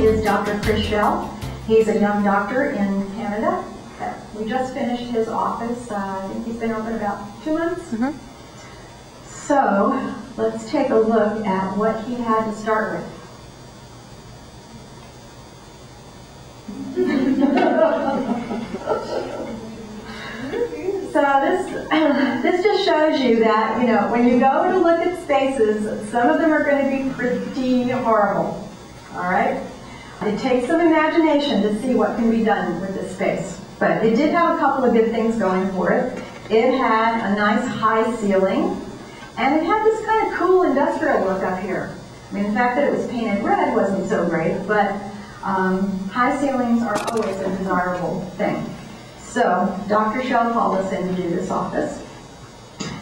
is Dr. Schell. He's a young doctor in Canada. We just finished his office. I think he's been open about 2 months. Mm-hmm. So let's take a look at what he had to start with. So this just shows you that, you know, when you go to look at spaces, some of them are going to be pretty horrible. All right? It takes some imagination to see what can be done with this space. But it did have a couple of good things going for it. It had a nice high ceiling, and it had this kind of cool industrial look up here. I mean, the fact that it was painted red wasn't so great, but high ceilings are always a desirable thing. So Dr. Schell called us in to do this office,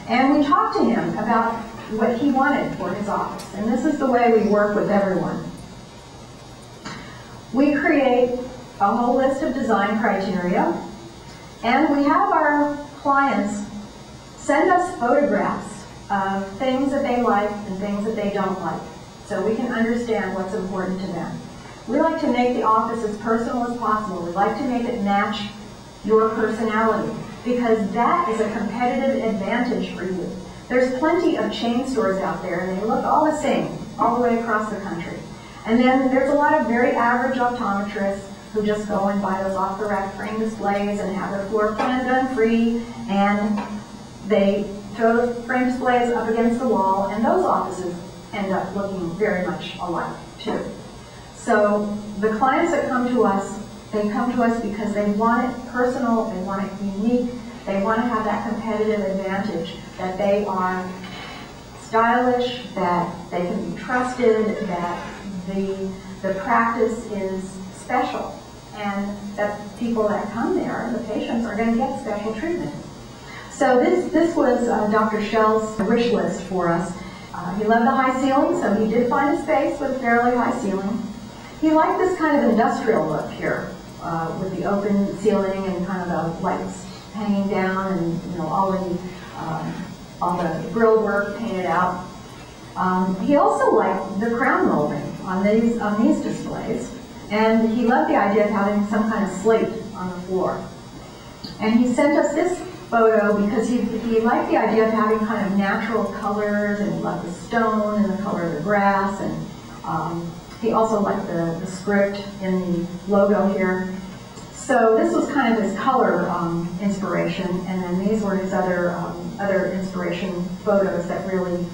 and we talked to him about what he wanted for his office. And this is the way we work with everyone. We create a whole list of design criteria, and we have our clients send us photographs of things that they like and things that they don't like, so we can understand what's important to them. We like to make the office as personal as possible. We like to make it match your personality, because that is a competitive advantage for you. There's plenty of chain stores out there, and they look all the same all the way across the country. And then there's a lot of very average optometrists who just go and buy those off-the-rack frame displays and have their floor plan done free, and they throw the frame displays up against the wall, and those offices end up looking very much alike too. So the clients that come to us, they come to us because they want it personal, they want it unique, they want to have that competitive advantage, that they are stylish, that they can be trusted, that the practice is special, and that people that come there, the patients, are going to get special treatment. So this was Dr. Schell's wish list for us. He loved the high ceiling, so he did find a space with a fairly high ceiling. He liked this kind of industrial look here, with the open ceiling and kind of the lights hanging down, and you know all the grill work painted out. He also liked the crown molding on these displays, and he loved the idea of having some kind of slate on the floor. And he sent us this photo because he liked the idea of having kind of natural colors, and he loved the stone and the color of the grass, and he also liked the script in the logo here. So this was kind of his color inspiration, and then these were his other inspiration photos that really,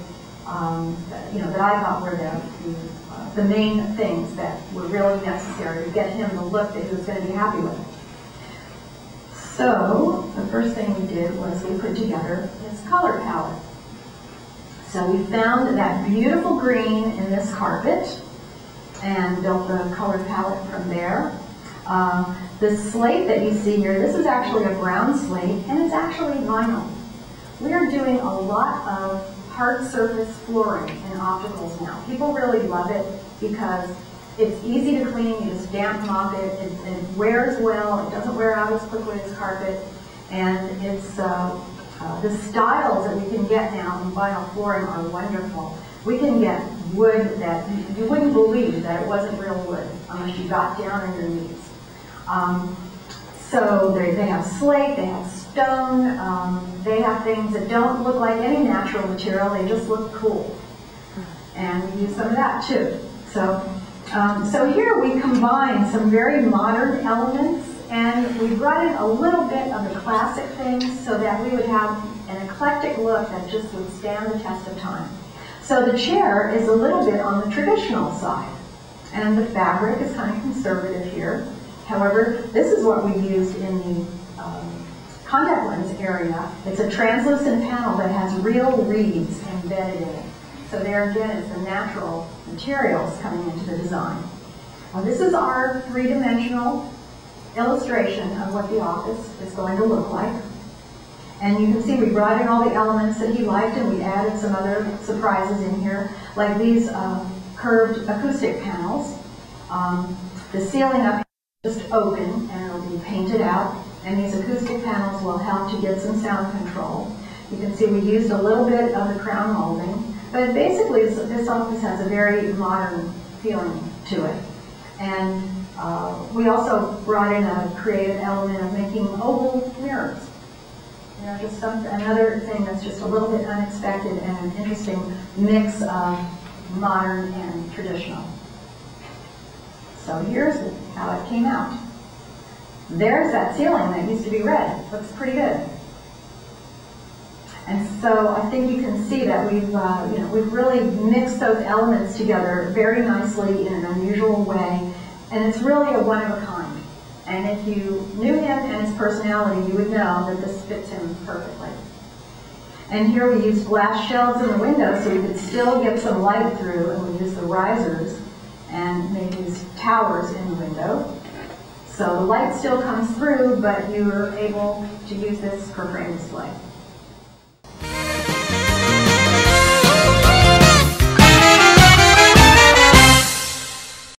that I thought were the main things that were really necessary to get him the look that he was going to be happy with. So the first thing we did was we put together his color palette. So we found that beautiful green in this carpet and built the color palette from there. The slate that you see here, this is actually a brown slate, and it's actually vinyl. We are doing a lot of hard surface flooring in opticals now. People really love it because it's easy to clean. You just damp mop it. It wears well. It doesn't wear out as quickly as carpet. And it's the styles that we can get now in vinyl flooring are wonderful. We can get wood that you wouldn't believe that it wasn't real wood unless you got down on your knees. So they have slate, they have stone, they have things that don't look like any natural material, they just look cool. And we use some of that too. So here we combine some very modern elements, and we brought in a little bit of the classic things so that we would have an eclectic look that just would stand the test of time. So the chair is a little bit on the traditional side, and the fabric is kind of conservative here. However, this is what we used in the contact lens area. It's a translucent panel that has real reeds embedded in it. So there again is the natural materials coming into the design. This is our three-dimensional illustration of what the office is going to look like. And you can see we brought in all the elements that he liked, and we added some other surprises in here, like these curved acoustic panels. The ceiling up here is just open, and it'll be painted out, and these acoustic panels will help to get some sound control. You can see we used a little bit of the crown molding, but basically this office has a very modern feeling to it. And we also brought in a creative element of making oval mirrors. You know, just another thing that's just a little bit unexpected and an interesting mix of modern and traditional. So here's how it came out. There's that ceiling that used to be red. Looks pretty good. And so I think you can see that we've really mixed those elements together very nicely in an unusual way, and it's really a one of a kind. And if you knew him and his personality, you would know that this fits him perfectly. And here we used glass shelves in the window so we could still get some light through, and we used the risers and made these towers in the window. So the light still comes through, but you're able to use this for frame display.